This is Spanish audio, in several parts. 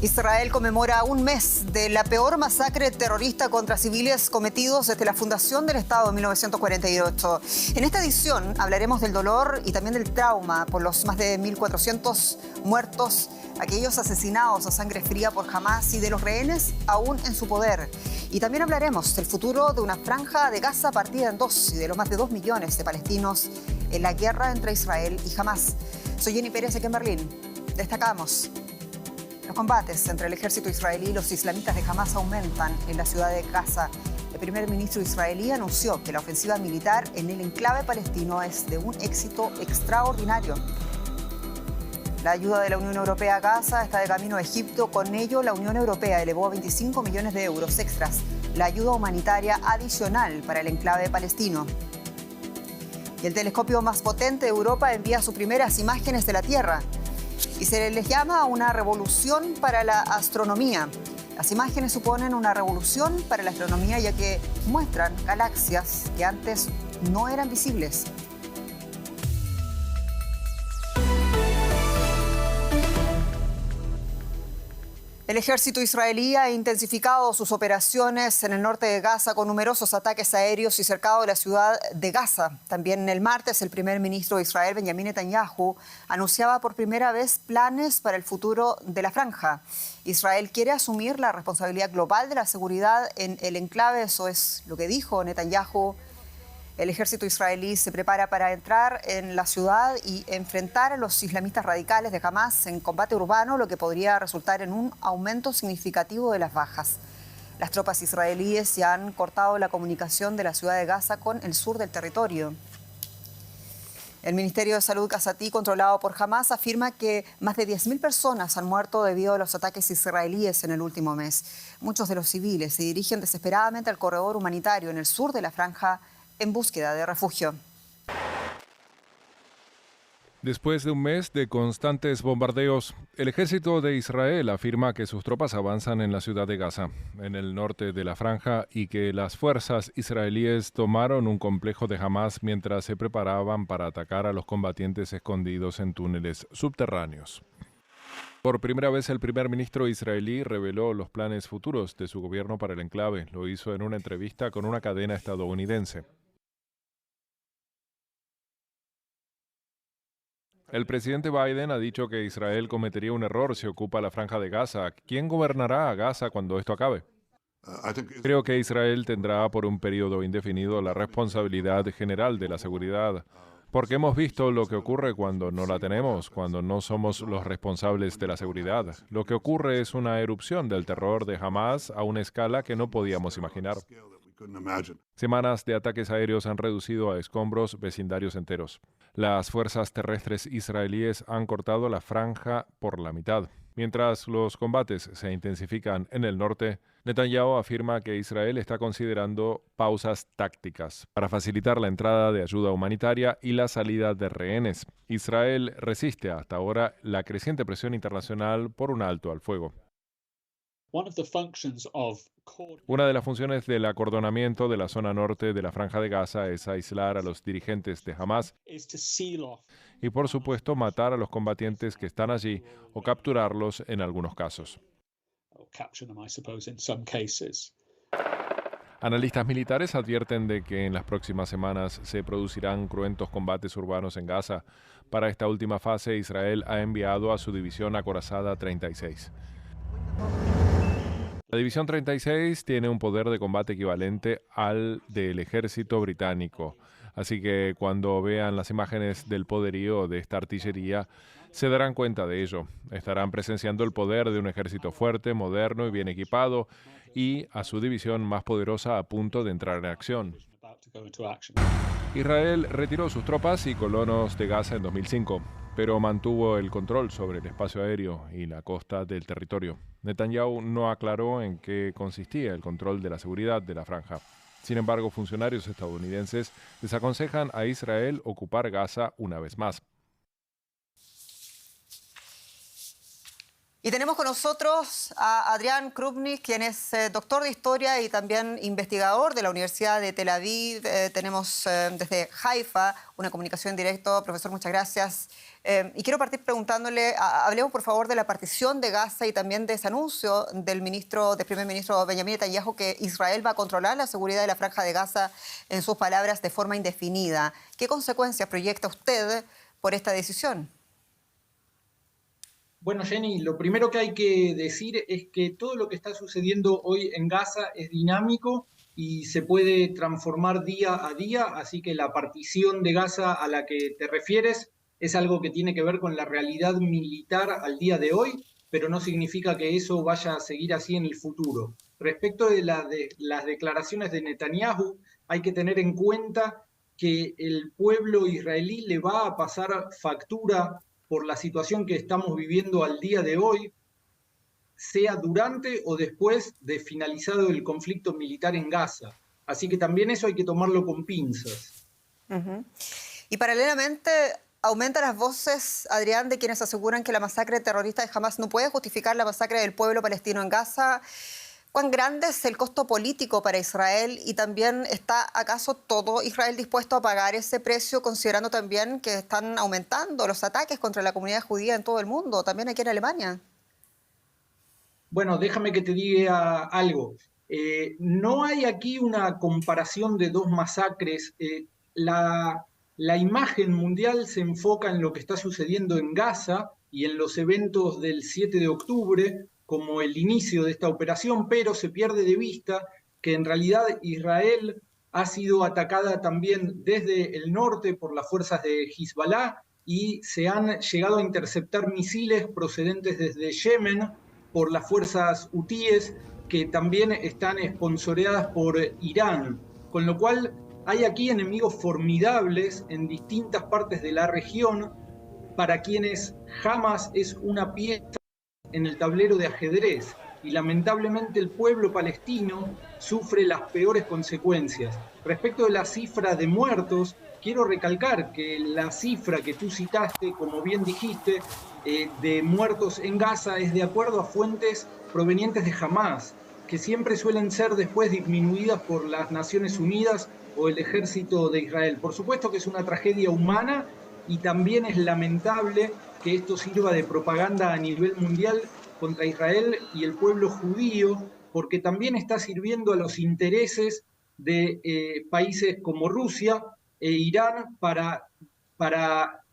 Israel conmemora un mes de la peor masacre terrorista contra civiles cometidos desde la fundación del Estado en 1948. En esta edición hablaremos del dolor y también del trauma por los más de 1.400 muertos, aquellos asesinados a sangre fría por Hamás y de los rehenes aún en su poder. Y también hablaremos del futuro de una franja de Gaza partida en dos y de los más de 2 millones de palestinos en la guerra entre Israel y Hamás. Soy Jenny Pérez aquí en Berlín. Destacamos: los combates entre el ejército israelí y los islamistas de Hamás aumentan en la ciudad de Gaza. El primer ministro israelí anunció que la ofensiva militar en el enclave palestino es de un éxito extraordinario. La ayuda de la Unión Europea a Gaza está de camino a Egipto. Con ello, la Unión Europea elevó a 25 millones de euros extras la ayuda humanitaria adicional para el enclave palestino. Y el telescopio más potente de Europa envía sus primeras imágenes de la Tierra. Y se les llama una revolución para la astronomía. Las imágenes suponen una revolución para la astronomía, ya que muestran galaxias que antes no eran visibles. El ejército israelí ha intensificado sus operaciones en el norte de Gaza con numerosos ataques aéreos y cercado de la ciudad de Gaza. También el martes, el primer ministro de Israel, Benjamín Netanyahu, anunciaba por primera vez planes para el futuro de la franja. Israel quiere asumir la responsabilidad global de la seguridad en el enclave, eso es lo que dijo Netanyahu. El ejército israelí se prepara para entrar en la ciudad y enfrentar a los islamistas radicales de Hamás en combate urbano, lo que podría resultar en un aumento significativo de las bajas. Las tropas israelíes ya han cortado la comunicación de la ciudad de Gaza con el sur del territorio. El Ministerio de Salud gazatí, controlado por Hamás, afirma que más de 10.000 personas han muerto debido a los ataques israelíes en el último mes. Muchos de los civiles se dirigen desesperadamente al corredor humanitario en el sur de la franja en búsqueda de refugio. Después de un mes de constantes bombardeos, el ejército de Israel afirma que sus tropas avanzan en la ciudad de Gaza, en el norte de la franja, y que las fuerzas israelíes tomaron un complejo de Hamás mientras se preparaban para atacar a los combatientes escondidos en túneles subterráneos. Por primera vez, el primer ministro israelí reveló los planes futuros de su gobierno para el enclave. Lo hizo en una entrevista con una cadena estadounidense. El presidente Biden ha dicho que Israel cometería un error si ocupa la franja de Gaza. ¿Quién gobernará a Gaza cuando esto acabe? Creo que Israel tendrá por un periodo indefinido la responsabilidad general de la seguridad, porque hemos visto lo que ocurre cuando no la tenemos, cuando no somos los responsables de la seguridad. Lo que ocurre es una erupción del terror de Hamás a una escala que no podíamos imaginar. Semanas de ataques aéreos han reducido a escombros vecindarios enteros. Las fuerzas terrestres israelíes han cortado la franja por la mitad. Mientras los combates se intensifican en el norte, Netanyahu afirma que Israel está considerando pausas tácticas para facilitar la entrada de ayuda humanitaria y la salida de rehenes. Israel resiste hasta ahora la creciente presión internacional por un alto al fuego. Una de las funciones del acordonamiento de la zona norte de la Franja de Gaza es aislar a los dirigentes de Hamás y, por supuesto, matar a los combatientes que están allí o capturarlos en algunos casos. Analistas militares advierten de que en las próximas semanas se producirán cruentos combates urbanos en Gaza. Para esta última fase, Israel ha enviado a su división acorazada 36. La División 36 tiene un poder de combate equivalente al del ejército británico, así que cuando vean las imágenes del poderío de esta artillería, se darán cuenta de ello. Estarán presenciando el poder de un ejército fuerte, moderno y bien equipado, y a su división más poderosa a punto de entrar en acción. Israel retiró sus tropas y colonos de Gaza en 2005, pero mantuvo el control sobre el espacio aéreo y la costa del territorio. Netanyahu no aclaró en qué consistía el control de la seguridad de la franja. Sin embargo, funcionarios estadounidenses desaconsejan a Israel ocupar Gaza una vez más. Y tenemos con nosotros a Adrián Krupnik, quien es doctor de Historia y también investigador de la Universidad de Tel Aviv. Tenemos desde Haifa una comunicación en directo. Profesor, muchas gracias. Y quiero partir preguntándole, hablemos por favor de la partición de Gaza y también de ese anuncio del primer ministro Benjamin Netanyahu que Israel va a controlar la seguridad de la Franja de Gaza, en sus palabras, de forma indefinida. ¿Qué consecuencias proyecta usted por esta decisión? Bueno, Jenny, lo primero que hay que decir es que todo lo que está sucediendo hoy en Gaza es dinámico y se puede transformar día a día, así que la partición de Gaza a la que te refieres es algo que tiene que ver con la realidad militar al día de hoy, pero no significa que eso vaya a seguir así en el futuro. Respecto de las declaraciones de Netanyahu, hay que tener en cuenta que el pueblo israelí le va a pasar factura por la situación que estamos viviendo al día de hoy, sea durante o después de finalizado el conflicto militar en Gaza. Así que también eso hay que tomarlo con pinzas. Y paralelamente aumentan las voces, Adrián, de quienes aseguran que la masacre terrorista de Hamas no puede justificar la masacre del pueblo palestino en Gaza. ¿Cuán grande es el costo político para Israel? Y también, ¿está acaso todo Israel dispuesto a pagar ese precio, considerando también que están aumentando los ataques contra la comunidad judía en todo el mundo, también aquí en Alemania? Bueno, déjame que te diga algo. No hay aquí una comparación de dos masacres. La imagen mundial se enfoca en lo que está sucediendo en Gaza y en los eventos del 7 de octubre, como el inicio de esta operación, pero se pierde de vista que en realidad Israel ha sido atacada también desde el norte por las fuerzas de Hezbollah y se han llegado a interceptar misiles procedentes desde Yemen por las fuerzas hutíes que también están esponsoreadas por Irán, con lo cual hay aquí enemigos formidables en distintas partes de la región para quienes Hamas es una pieza en el tablero de ajedrez y lamentablemente el pueblo palestino sufre las peores consecuencias. Respecto de la cifra de muertos, quiero recalcar que la cifra que tú citaste, como bien dijiste, de muertos en Gaza es de acuerdo a fuentes provenientes de Hamas, que siempre suelen ser después disminuidas por las Naciones Unidas o el ejército de Israel. Por supuesto que es una tragedia humana y también es lamentable que esto sirva de propaganda a nivel mundial contra Israel y el pueblo judío, porque también está sirviendo a los intereses de países como Rusia e Irán para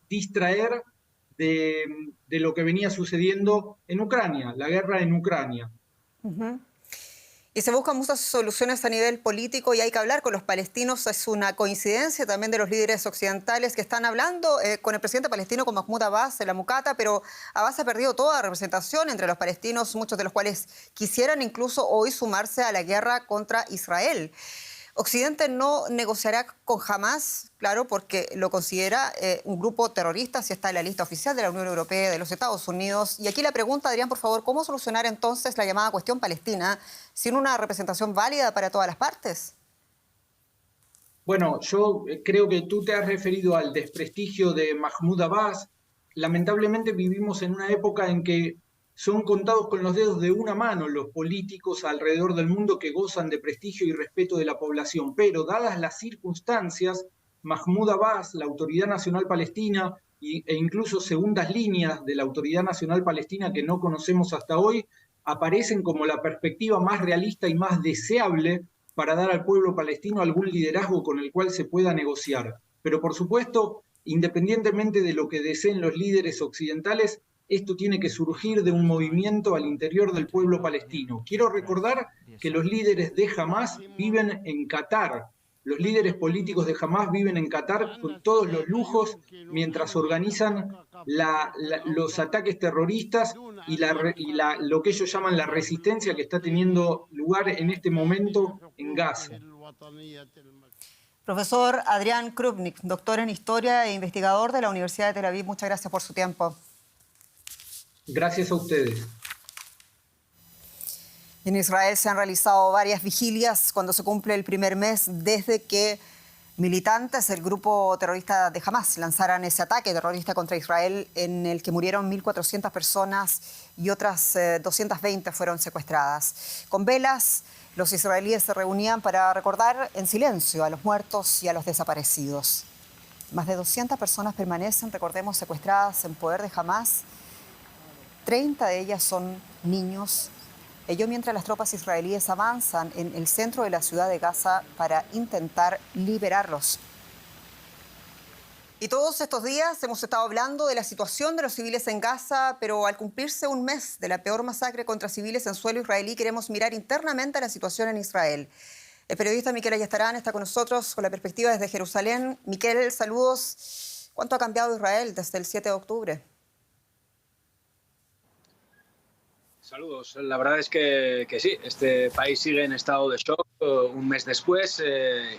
distraer de lo que venía sucediendo en Ucrania, la guerra en Ucrania. Y se buscan muchas soluciones a nivel político y hay que hablar con los palestinos. Es una coincidencia también de los líderes occidentales que están hablando con el presidente palestino, con Mahmoud Abbas, en la Mucata, pero Abbas ha perdido toda representación entre los palestinos, muchos de los cuales quisieran incluso hoy sumarse a la guerra contra Israel. Occidente no negociará con Hamas, claro, porque lo considera un grupo terrorista, si está en la lista oficial de la Unión Europea y de los Estados Unidos. Y aquí la pregunta, Adrián, por favor, ¿cómo solucionar entonces la llamada cuestión palestina sin una representación válida para todas las partes? Bueno, yo creo que tú te has referido al desprestigio de Mahmoud Abbas. Lamentablemente vivimos en una época en que son contados con los dedos de una mano los políticos alrededor del mundo que gozan de prestigio y respeto de la población, pero dadas las circunstancias, Mahmoud Abbas, la Autoridad Nacional Palestina e incluso segundas líneas de la Autoridad Nacional Palestina que no conocemos hasta hoy, aparecen como la perspectiva más realista y más deseable para dar al pueblo palestino algún liderazgo con el cual se pueda negociar. Pero por supuesto, independientemente de lo que deseen los líderes occidentales, esto tiene que surgir de un movimiento al interior del pueblo palestino. Quiero recordar que los líderes de Hamas viven en Qatar. Los líderes políticos de Hamas viven en Qatar con todos los lujos mientras organizan los ataques terroristas y lo que ellos llaman la resistencia que está teniendo lugar en este momento en Gaza. Profesor Adrián Krupnik, doctor en Historia e investigador de la Universidad de Tel Aviv, muchas gracias por su tiempo. Gracias a ustedes. En Israel se han realizado varias vigilias cuando se cumple el primer mes desde que Militantes del grupo terrorista de Hamás lanzaran ese ataque terrorista contra Israel en el que murieron 1.400 personas y otras 220 fueron secuestradas. Con velas, los israelíes se reunían para recordar en silencio a los muertos y a los desaparecidos. Más de 200 personas permanecen, recordemos, secuestradas en poder de Hamás. 30 de ellas son niños. Ello mientras las tropas israelíes avanzan en el centro de la ciudad de Gaza para intentar liberarlos. Y todos estos días hemos estado hablando de la situación de los civiles en Gaza, pero al cumplirse un mes de la peor masacre contra civiles en suelo israelí, queremos mirar internamente a la situación en Israel. El periodista Miquel Ayestarán está con nosotros con la perspectiva desde Jerusalén. Miquel, saludos. ¿Cuánto ha cambiado Israel desde el 7 de octubre? Saludos. La verdad es que sí, este país sigue en estado de shock un mes después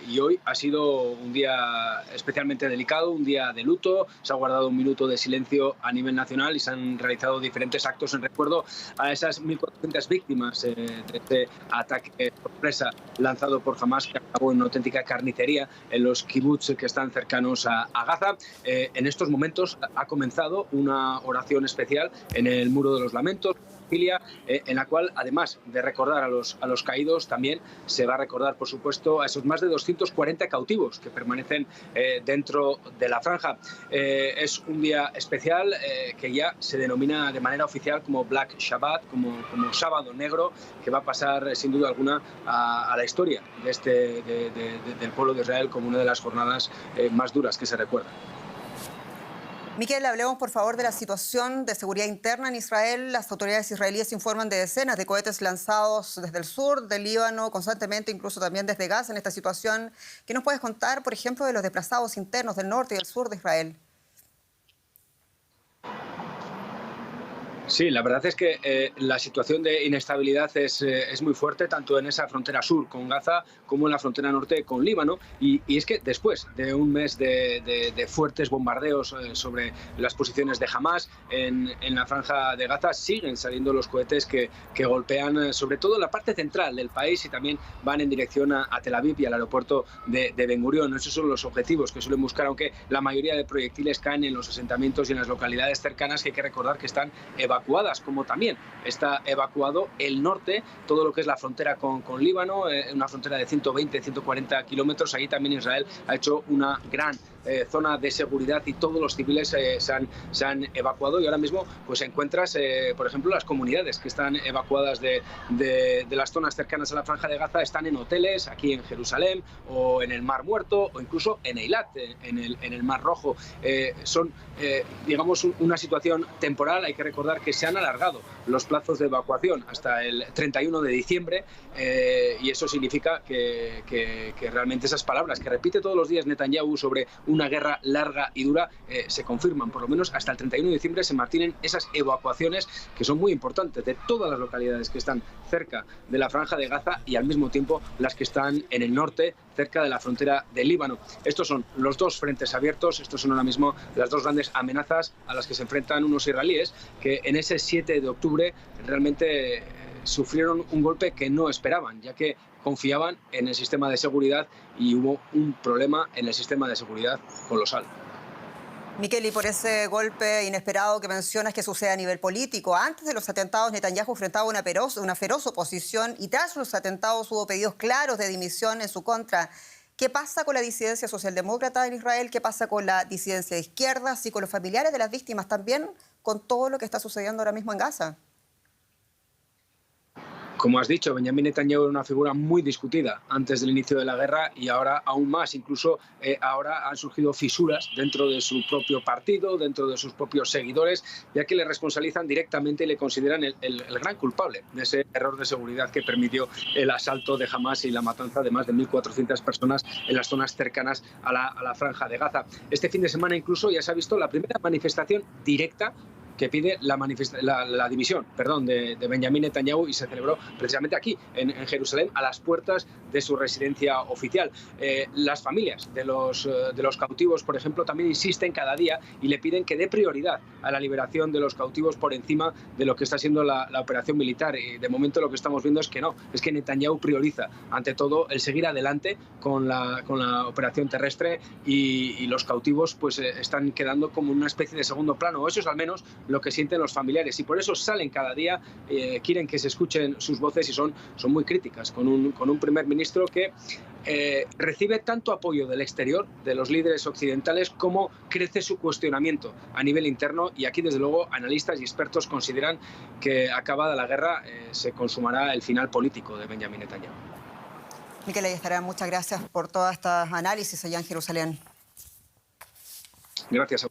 y hoy ha sido un día especialmente delicado, un día de luto. Se ha guardado un minuto de silencio a nivel nacional y se han realizado diferentes actos en recuerdo a esas 1.400 víctimas de este ataque sorpresa lanzado por Hamás, que acabó en una auténtica carnicería en los kibbutz que están cercanos a Gaza. En estos momentos ha comenzado una oración especial en el Muro de los Lamentos, en la cual, además de recordar a los caídos, también se va a recordar, por supuesto, a esos más de 240 cautivos que permanecen dentro de la franja. Es un día especial que ya se denomina de manera oficial como Black Shabbat, como Sábado Negro, que va a pasar sin duda alguna a la historia del pueblo de Israel como una de las jornadas más duras que se recuerdan. Miquel, hablemos por favor de la situación de seguridad interna en Israel. Las autoridades israelíes informan de decenas de cohetes lanzados desde el sur del Líbano, constantemente, incluso también desde Gaza en esta situación. ¿Qué nos puedes contar, por ejemplo, de los desplazados internos del norte y del sur de Israel? Sí, la verdad es que la situación de inestabilidad es muy fuerte, tanto en esa frontera sur con Gaza como en la frontera norte con Líbano. Y es que después de un mes de fuertes bombardeos sobre las posiciones de Hamás en la franja de Gaza, siguen saliendo los cohetes que golpean sobre todo la parte central del país y también van en dirección a Tel Aviv y al aeropuerto de Ben Gurión. Esos son los objetivos que suelen buscar, aunque la mayoría de proyectiles caen en los asentamientos y en las localidades cercanas, que hay que recordar que están evacuadas, como también está evacuado el norte, todo lo que es la frontera con Líbano, una frontera de 120-140 kilómetros. Ahí también Israel ha hecho una gran zona de seguridad y todos los civiles se han evacuado, y ahora mismo pues encuentras, por ejemplo, las comunidades que están evacuadas de las zonas cercanas a la franja de Gaza están en hoteles aquí en Jerusalén o en el Mar Muerto o incluso en Eilat, en el Mar Rojo. Son, digamos, una situación temporal. Hay que recordar que se han alargado los plazos de evacuación hasta el 31 de diciembre y eso significa que realmente esas palabras que repite todos los días Netanyahu sobre una guerra larga y dura se confirman. Por lo menos hasta el 31 de diciembre se mantienen esas evacuaciones, que son muy importantes, de todas las localidades que están cerca de la franja de Gaza y al mismo tiempo las que están en el norte, cerca de la frontera del Líbano. Estos son los dos frentes abiertos, estos son ahora mismo las dos grandes amenazas a las que se enfrentan unos israelíes que en ese 7 de octubre realmente sufrieron un golpe que no esperaban, ya que confiaban en el sistema de seguridad y hubo un problema en el sistema de seguridad colosal. Miquel, y por ese golpe inesperado que mencionas que sucede a nivel político, antes de los atentados Netanyahu enfrentaba una feroz oposición y tras los atentados hubo pedidos claros de dimisión en su contra. ¿Qué pasa con la disidencia socialdemócrata en Israel? ¿Qué pasa con la disidencia de izquierdas y con los familiares de las víctimas, también con todo lo que está sucediendo ahora mismo en Gaza? Como has dicho, Benjamín Netanyahu era una figura muy discutida antes del inicio de la guerra y ahora aún más. Incluso ahora han surgido fisuras dentro de su propio partido, dentro de sus propios seguidores, ya que le responsabilizan directamente y le consideran el gran culpable de ese error de seguridad que permitió el asalto de Hamás y la matanza de más de 1.400 personas en las zonas cercanas a la franja de Gaza. Este fin de semana incluso ya se ha visto la primera manifestación directa que pide la dimisión de Benjamín Netanyahu, y se celebró precisamente aquí, en Jerusalén, a las puertas de su residencia oficial. Las familias de los cautivos, por ejemplo, también insisten cada día y le piden que dé prioridad a la liberación de los cautivos por encima de lo que está siendo la operación militar. Y de momento lo que estamos viendo es que no, es que Netanyahu prioriza ante todo el seguir adelante con la operación terrestre, y los cautivos pues están quedando como una especie de segundo plano, o eso es al menos lo que sienten los familiares, y por eso salen cada día, quieren que se escuchen sus voces, y son muy críticas con un primer ministro que recibe tanto apoyo del exterior, de los líderes occidentales, como crece su cuestionamiento a nivel interno. Y aquí, desde luego, analistas y expertos consideran que, acabada la guerra, se consumará el final político de Benjamín Netanyahu. Miquel Ayestarán, muchas gracias por todas estas análisis allá en Jerusalén. Gracias.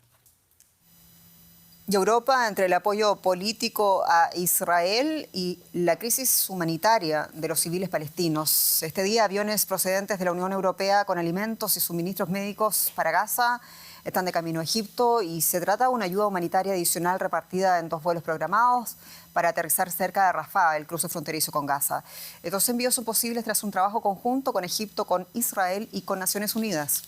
Y Europa, entre el apoyo político a Israel y la crisis humanitaria de los civiles palestinos. Este día, aviones procedentes de la Unión Europea con alimentos y suministros médicos para Gaza están de camino a Egipto, y se trata de una ayuda humanitaria adicional repartida en 2 vuelos programados para aterrizar cerca de Rafah, el cruce fronterizo con Gaza. Estos envíos son posibles tras un trabajo conjunto con Egipto, con Israel y con Naciones Unidas.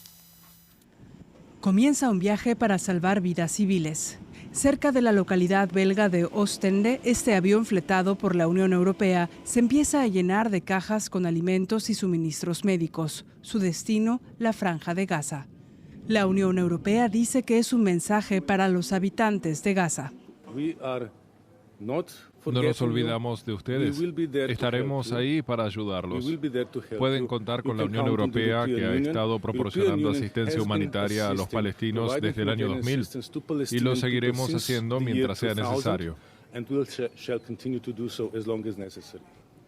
Comienza un viaje para salvar vidas civiles. Cerca de la localidad belga de Oostende, este avión fletado por la Unión Europea se empieza a llenar de cajas con alimentos y suministros médicos. Su destino, la Franja de Gaza. La Unión Europea dice que es un mensaje para los habitantes de Gaza. No nos olvidamos de ustedes. Estaremos ahí para ayudarlos. Pueden contar con la Unión Europea, que ha estado proporcionando asistencia humanitaria a los palestinos desde el año 2000, y lo seguiremos haciendo mientras sea necesario.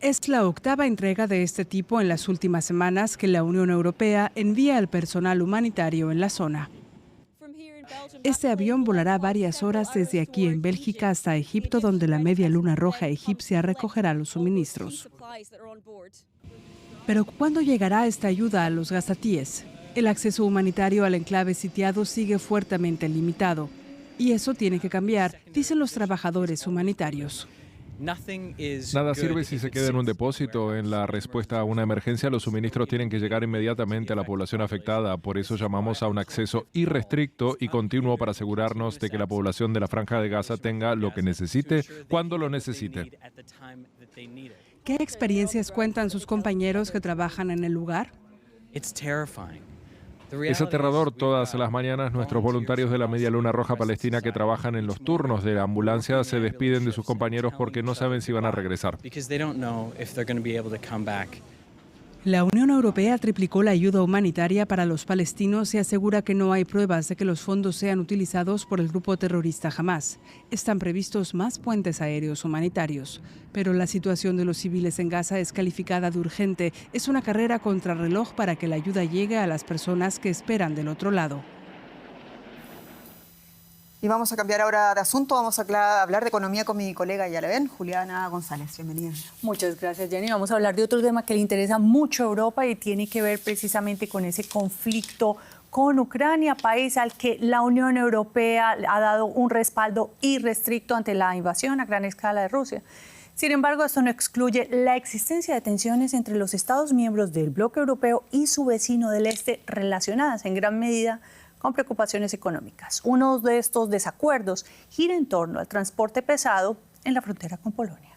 Es la 8ª entrega de este tipo en las últimas semanas que la Unión Europea envía al personal humanitario en la zona. Este avión volará varias horas desde aquí en Bélgica hasta Egipto, donde la Media Luna Roja egipcia recogerá los suministros. Pero ¿cuándo llegará esta ayuda a los gazatíes? El acceso humanitario al enclave sitiado sigue fuertemente limitado. Y eso tiene que cambiar, dicen los trabajadores humanitarios. Nada sirve si se queda en un depósito. En la respuesta a una emergencia, los suministros tienen que llegar inmediatamente a la población afectada. Por eso llamamos a un acceso irrestricto y continuo para asegurarnos de que la población de la Franja de Gaza tenga lo que necesite, cuando lo necesite. ¿Qué experiencias cuentan sus compañeros que trabajan en el lugar? Es aterrador. Todas las mañanas nuestros voluntarios de la Media Luna Roja Palestina que trabajan en los turnos de la ambulancia se despiden de sus compañeros porque no saben si van a regresar. La Unión Europea triplicó la ayuda humanitaria para los palestinos y asegura que no hay pruebas de que los fondos sean utilizados por el grupo terrorista Hamás. Están previstos más puentes aéreos humanitarios. Pero la situación de los civiles en Gaza es calificada de urgente. Es una carrera contrarreloj para que la ayuda llegue a las personas que esperan del otro lado. Y vamos a cambiar ahora de asunto, vamos a hablar de economía con mi colega, ya la ven, Juliana González. Bienvenida. Muchas gracias, Jenny. Vamos a hablar de otro tema que le interesa mucho a Europa y tiene que ver precisamente con ese conflicto con Ucrania, país al que la Unión Europea ha dado un respaldo irrestricto ante la invasión a gran escala de Rusia. Sin embargo, esto no excluye la existencia de tensiones entre los Estados miembros del bloque europeo y su vecino del este, relacionadas en gran medida con preocupaciones económicas. Uno de estos desacuerdos gira en torno al transporte pesado en la frontera con Polonia.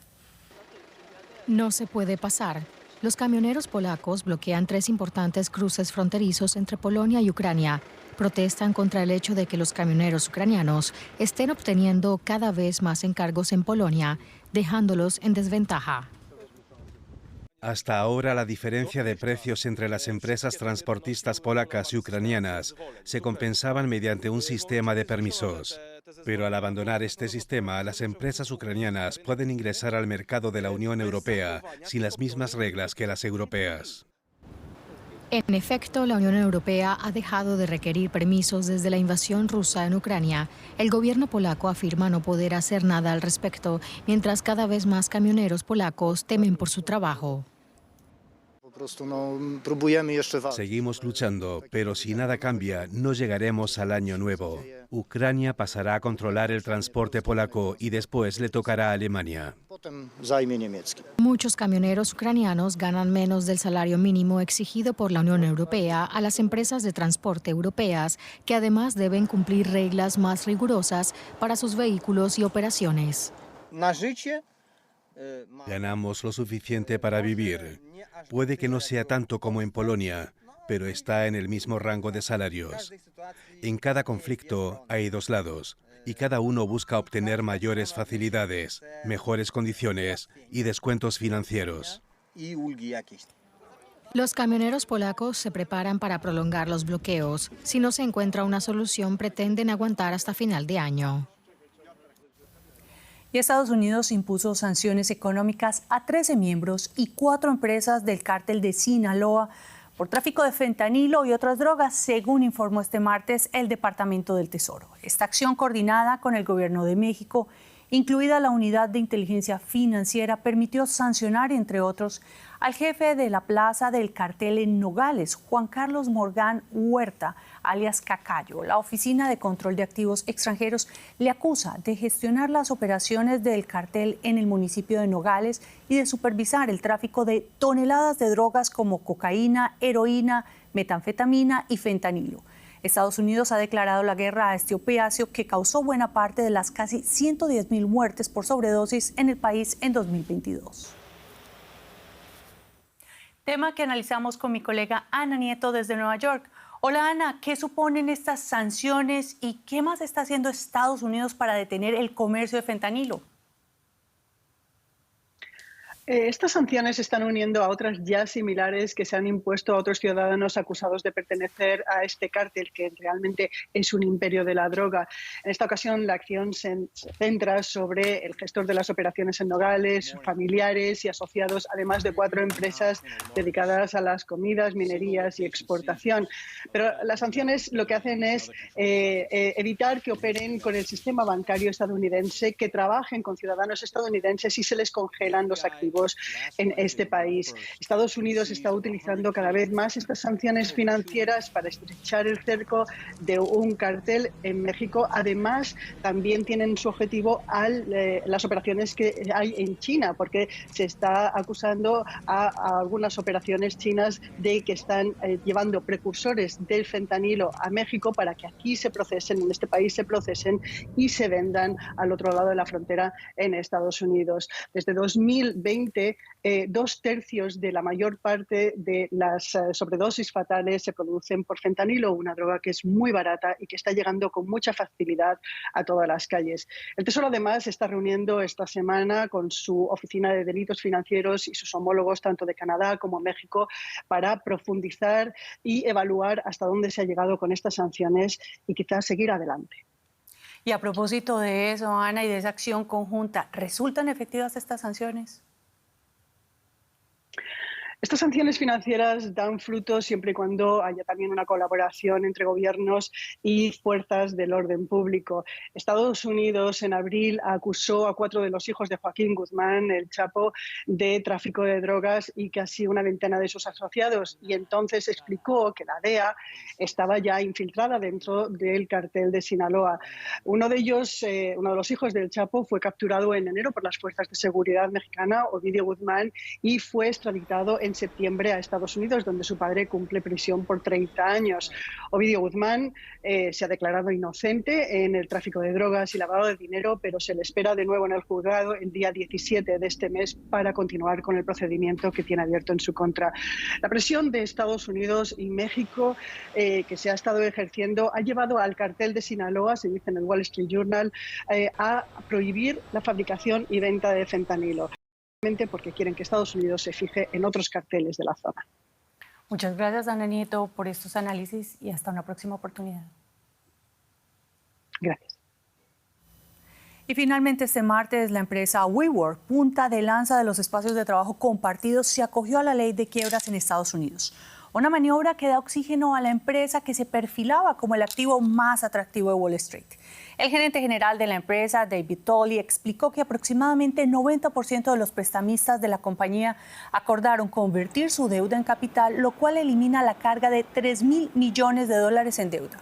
No se puede pasar. Los camioneros polacos bloquean 3 importantes cruces fronterizos entre Polonia y Ucrania. Protestan contra el hecho de que los camioneros ucranianos estén obteniendo cada vez más encargos en Polonia, dejándolos en desventaja. Hasta ahora, la diferencia de precios entre las empresas transportistas polacas y ucranianas se compensaban mediante un sistema de permisos. Pero al abandonar este sistema, las empresas ucranianas pueden ingresar al mercado de la Unión Europea sin las mismas reglas que las europeas. En efecto, la Unión Europea ha dejado de requerir permisos desde la invasión rusa en Ucrania. El gobierno polaco afirma no poder hacer nada al respecto, mientras cada vez más camioneros polacos temen por su trabajo. Seguimos luchando, pero si nada cambia, no llegaremos al año nuevo. Ucrania pasará a controlar el transporte polaco y después le tocará a Alemania. Muchos camioneros ucranianos ganan menos del salario mínimo exigido por la Unión Europea a las empresas de transporte europeas, que además deben cumplir reglas más rigurosas para sus vehículos y operaciones. Ganamos lo suficiente para vivir. Puede que no sea tanto como en Polonia, pero está en el mismo rango de salarios. En cada conflicto hay dos lados, y cada uno busca obtener mayores facilidades, mejores condiciones y descuentos financieros. Los camioneros polacos se preparan para prolongar los bloqueos. Si no se encuentra una solución, pretenden aguantar hasta final de año. Y Estados Unidos impuso sanciones económicas a 13 miembros y 4 empresas del cártel de Sinaloa por tráfico de fentanilo y otras drogas, según informó este martes el Departamento del Tesoro. Esta acción, coordinada con el Gobierno de México, incluida la Unidad de Inteligencia Financiera, permitió sancionar, entre otros, al jefe de la plaza del cartel en Nogales, Juan Carlos Morgan Huerta, alias Cacayo. La Oficina de Control de Activos Extranjeros le acusa de gestionar las operaciones del cartel en el municipio de Nogales y de supervisar el tráfico de toneladas de drogas como cocaína, heroína, metanfetamina y fentanilo. Estados Unidos ha declarado la guerra a este opiáceo que causó buena parte de las casi 110.000 muertes por sobredosis en el país en 2022. Tema que analizamos con mi colega Ana Nieto desde Nueva York. Hola Ana, ¿qué suponen estas sanciones y qué más está haciendo Estados Unidos para detener el comercio de fentanilo? Estas sanciones se están uniendo a otras ya similares que se han impuesto a otros ciudadanos acusados de pertenecer a este cártel, que realmente es un imperio de la droga. En esta ocasión, la acción se centra sobre el gestor de las operaciones en Nogales, sus familiares y asociados, además de 4 empresas dedicadas a las comidas, minerías y exportación. Pero las sanciones lo que hacen es evitar que operen con el sistema bancario estadounidense, que trabajen con ciudadanos estadounidenses y se les congelan los activos en este país. Estados Unidos está utilizando cada vez más estas sanciones financieras para estrechar el cerco de un cartel en México. Además, también tienen su objetivo las operaciones que hay en China, porque se está acusando a algunas operaciones chinas de que están llevando precursores del fentanilo a México para que aquí se procesen, en este país se procesen y se vendan al otro lado de la frontera en Estados Unidos. Desde 2020, 2/3 de la mayor parte de las sobredosis fatales se producen por fentanilo, una droga que es muy barata y que está llegando con mucha facilidad a todas las calles. El Tesoro además está reuniendo esta semana con su Oficina de Delitos Financieros y sus homólogos tanto de Canadá como México para profundizar y evaluar hasta dónde se ha llegado con estas sanciones y quizás seguir adelante. Y a propósito de eso, Ana, y de esa acción conjunta, ¿resultan efectivas estas sanciones? Estas sanciones financieras dan frutos siempre y cuando haya también una colaboración entre gobiernos y fuerzas del orden público. Estados Unidos en abril acusó a 4 de los hijos de Joaquín Guzmán, el Chapo, de tráfico de drogas y casi una veintena de sus asociados. Y entonces explicó que la DEA estaba ya infiltrada dentro del cartel de Sinaloa. Uno de ellos, uno de los hijos del Chapo, fue capturado en enero por las fuerzas de seguridad mexicana, Ovidio Guzmán, y fue extraditado en septiembre a Estados Unidos, donde su padre cumple prisión por 30 años. Ovidio Guzmán se ha declarado inocente en el tráfico de drogas y lavado de dinero, pero se le espera de nuevo en el juzgado el día 17 de este mes para continuar con el procedimiento que tiene abierto en su contra. La presión de Estados Unidos y México que se ha estado ejerciendo ha llevado al cartel de Sinaloa, se dice en el Wall Street Journal, a prohibir la fabricación y venta de fentanilo, porque quieren que Estados Unidos se fije en otros carteles de la zona. Muchas gracias, Ana Nieto, por estos análisis y hasta una próxima oportunidad. Gracias. Y finalmente este martes la empresa WeWork, punta de lanza de los espacios de trabajo compartidos, se acogió a la ley de quiebras en Estados Unidos. Una maniobra que da oxígeno a la empresa que se perfilaba como el activo más atractivo de Wall Street. El gerente general de la empresa, David Tolley, explicó que aproximadamente 90% de los prestamistas de la compañía acordaron convertir su deuda en capital, lo cual elimina la carga de $3.000 millones en deuda.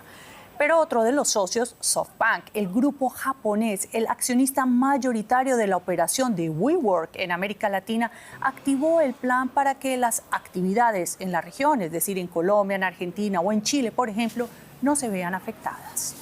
Pero otro de los socios, SoftBank, el grupo japonés, el accionista mayoritario de la operación de WeWork en América Latina, activó el plan para que las actividades en la región, es decir, en Colombia, en Argentina o en Chile, por ejemplo, no se vean afectadas.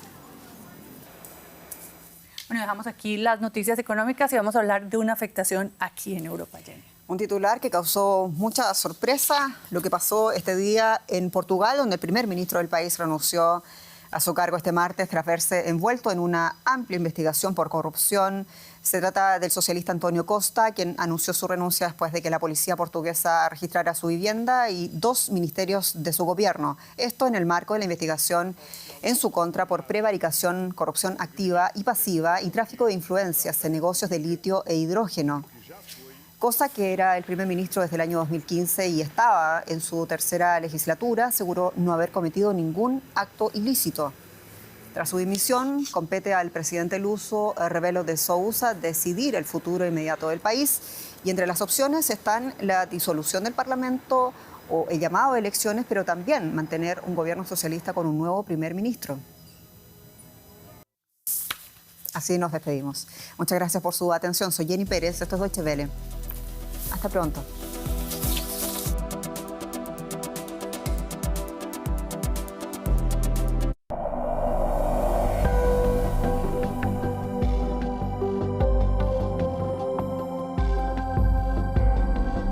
Bueno, dejamos aquí las noticias económicas y vamos a hablar de una afectación aquí en Europa, Jenny. Un titular que causó mucha sorpresa, lo que pasó este día en Portugal, donde el primer ministro del país renunció a su cargo este martes tras verse envuelto en una amplia investigación por corrupción. Se trata del socialista António Costa, quien anunció su renuncia después de que la policía portuguesa registrara su vivienda y 2 ministerios de su gobierno. Esto en el marco de la investigación en su contra por prevaricación, corrupción activa y pasiva y tráfico de influencias en negocios de litio e hidrógeno. Costa, que era el primer ministro desde el año 2015 y estaba en su tercera legislatura, aseguró no haber cometido ningún acto ilícito. Tras su dimisión, compete al presidente luso Rebelo de Sousa decidir el futuro inmediato del país y entre las opciones están la disolución del Parlamento o el llamado a elecciones, pero también mantener un gobierno socialista con un nuevo primer ministro. Así nos despedimos. Muchas gracias por su atención. Soy Jenny Pérez, esto es Deutsche Welle. Hasta pronto.